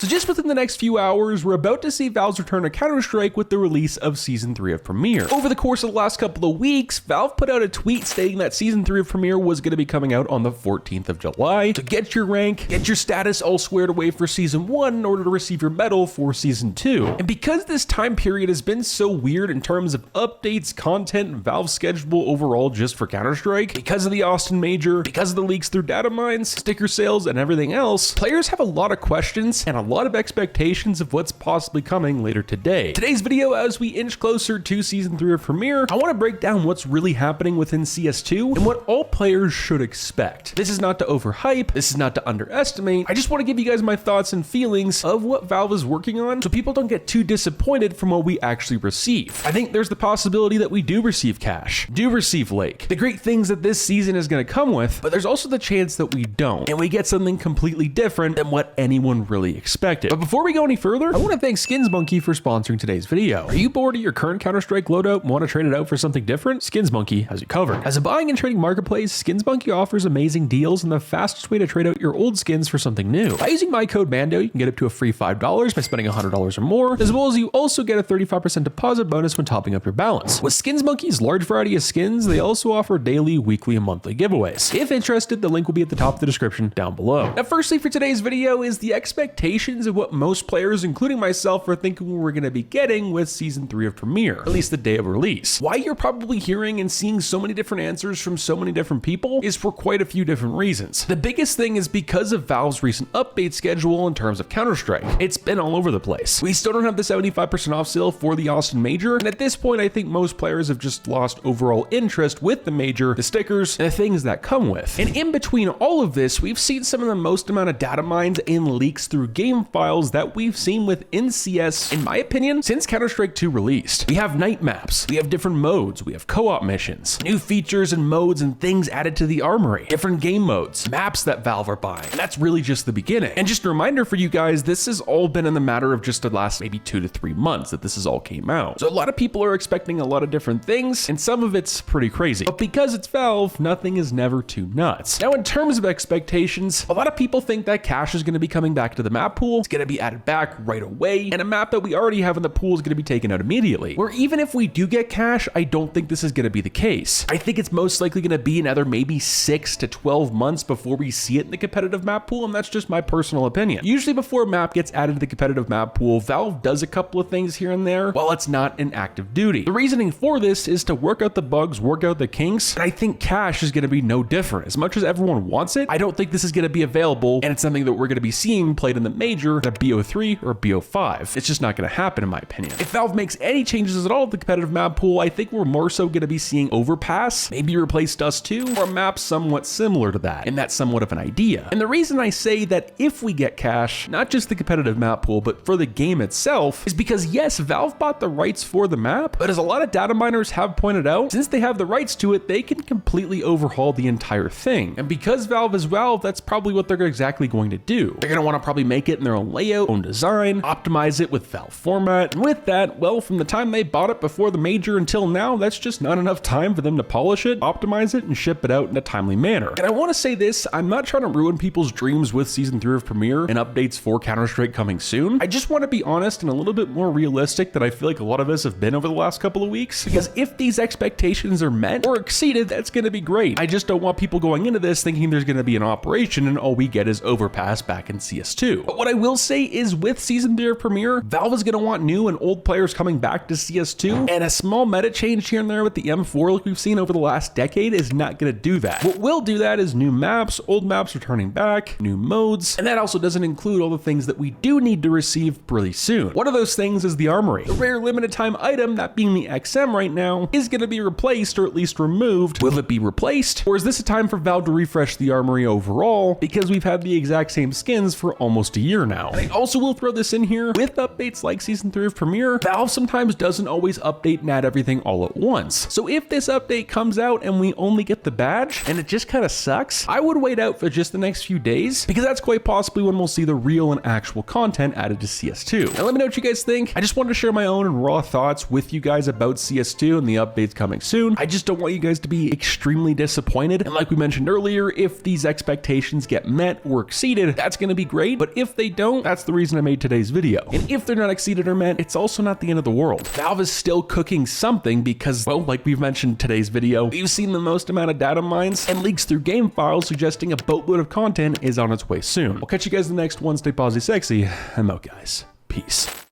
So just within the next few hours, we're about to see Valve's return to Counter-Strike with the release of Season 3 of Premier. Over the course of the last couple of weeks, Valve put out a tweet stating that Season 3 of Premier was going to be coming out on the 14th of July. So get your rank, get your status all squared away for Season 1 in order to receive your medal for Season 2. And because this time period has been so weird in terms of updates, content, and Valve's schedule overall just for Counter-Strike, because of the Austin Major, because of the leaks through data mines, sticker sales, and everything else, players have a lot of questions and a lot of expectations of what's possibly coming later today. Today's video, as we inch closer to Season 3 of Premier, I want to break down what's really happening within CS2 and what all players should expect. This is not to overhype, this is not to underestimate, I just want to give you guys my thoughts and feelings of what Valve is working on so people don't get too disappointed from what we actually receive. I think there's the possibility that we do receive cash, do receive Lake, the great things that this season is going to come with, but there's also the chance that we don't, and we get something completely different than what anyone really expected. But before we go any further, I want to thank SkinsMonkey for sponsoring today's video. Are you bored of your current Counter-Strike loadout and want to trade it out for something different? SkinsMonkey has you covered. As a buying and trading marketplace, SkinsMonkey offers amazing deals and the fastest way to trade out your old skins for something new. By using my code MANDO, you can get up to a free $5 by spending $100 or more, as well as you also get a 35% deposit bonus when topping up your balance. With SkinsMonkey's large variety of skins, they also offer daily, weekly, and monthly giveaways. If interested, the link will be at the top of the description down below. Now, firstly for today's video is the expectations of what most players, including myself, are thinking we're going to be getting with Season 3 of Premier, at least the day of release. Why you're probably hearing and seeing so many different answers from so many different people is for quite a few different reasons. The biggest thing is because of Valve's recent update schedule in terms of Counter-Strike. It's been all over the place. We still don't have the 75% off sale for the Austin Major, and at this point I think most players have just lost overall interest with the Major, the stickers, and the things that come with. And in between all of this, we've seen some of the most amount of data mines and leaks through game files that we've seen within CS, in my opinion, since Counter-Strike 2 released. We have night maps, we have different modes, we have co-op missions, new features and modes and things added to the armory, different game modes, maps that Valve are buying, and that's really just the beginning. And just a reminder for you guys, this has all been in the matter of just the last maybe 2 to 3 months that this has all came out. So a lot of people are expecting a lot of different things, and some of it's pretty crazy. But because it's Valve, nothing is never too nuts. Now in terms of expectations, a lot of people think that cash is going to be coming back to the map pool, it's going to be added back right away, and a map that we already have in the pool is going to be taken out immediately. Or even if we do get cash, I don't think this is going to be the case. I think it's most likely going to be another maybe 6 to 12 months before we see it in the competitive map pool, and that's just my personal opinion. Usually before a map gets added to the competitive map pool, Valve does a couple of things here and there while it's not in active duty. The reasoning for this is to work out the bugs, work out the kinks, and I think cash is going to be no different. As much as everyone wants it, I don't think this is going to be available, and it's something that we're going to be seeing played in the Major at a BO3 or a BO5. It's just not going to happen in my opinion. If Valve makes any changes at all to the competitive map pool, I think we're more so going to be seeing Overpass, maybe replace Dust 2, or a map somewhat similar to that, and that's somewhat of an idea. And the reason I say that if we get cash, not just the competitive map pool, but for the game itself, is because yes, Valve bought the rights for the map, but as a lot of data miners have pointed out, since they have the rights to it, they can completely overhaul the entire thing. And because Valve is Valve, that's probably what they're exactly going to do. They're going to want to probably make it in their own layout, own design, optimize it with Valve format. And with that, well, from the time they bought it before the Major until now, that's just not enough time for them to polish it, optimize it, and ship it out in a timely manner. And I want to say this, I'm not trying to ruin people's dreams with Season 3 of Premier and updates for Counter-Strike coming soon. I just want to be honest and a little bit more realistic than I feel like a lot of us have been over the last couple of weeks, because if these expectations are met or exceeded, that's going to be great. I just don't want people going into this thinking there's going to be an operation and all we get is Overpass back in CS2. But what I will say is with Season 3 of Premier, Valve is going to want new and old players coming back to CS2, and a small meta change here and there with the M4 like we've seen over the last decade is not going to do that. What will do that is new maps, old maps returning back, new modes, and that also doesn't include all the things that we do need to receive really soon. One of those things is the armory. The rare limited time item, that being the XM right now, is going to be replaced or at least removed. Will it be replaced? Or is this a time for Valve to refresh the armory overall, because we've had the exact same skins for almost a year now? And I also will throw this in here, with updates like Season 3 of Premier, Valve sometimes doesn't always update and add everything all at once. So if this update comes out and we only get the badge, and it just kind of sucks, I would wait out for just the next few days, because that's quite possibly when we'll see the real and actual content added to CS2. Now let me know what you guys think. I just wanted to share my own and raw thoughts with you guys about CS2 and the updates coming soon. I just don't want you guys to be extremely disappointed, and like we mentioned earlier, if these expectations get met or exceeded, that's going to be great, but if they they don't, that's the reason I made today's video. And if they're not exceeded or met, it's also not the end of the world. Valve is still cooking something because, well, like we've mentioned in today's video, we've seen the most amount of data mines and leaks through game files suggesting a boatload of content is on its way soon. I'll catch you guys in the next one. Stay positive, sexy. I'm out, guys. Peace.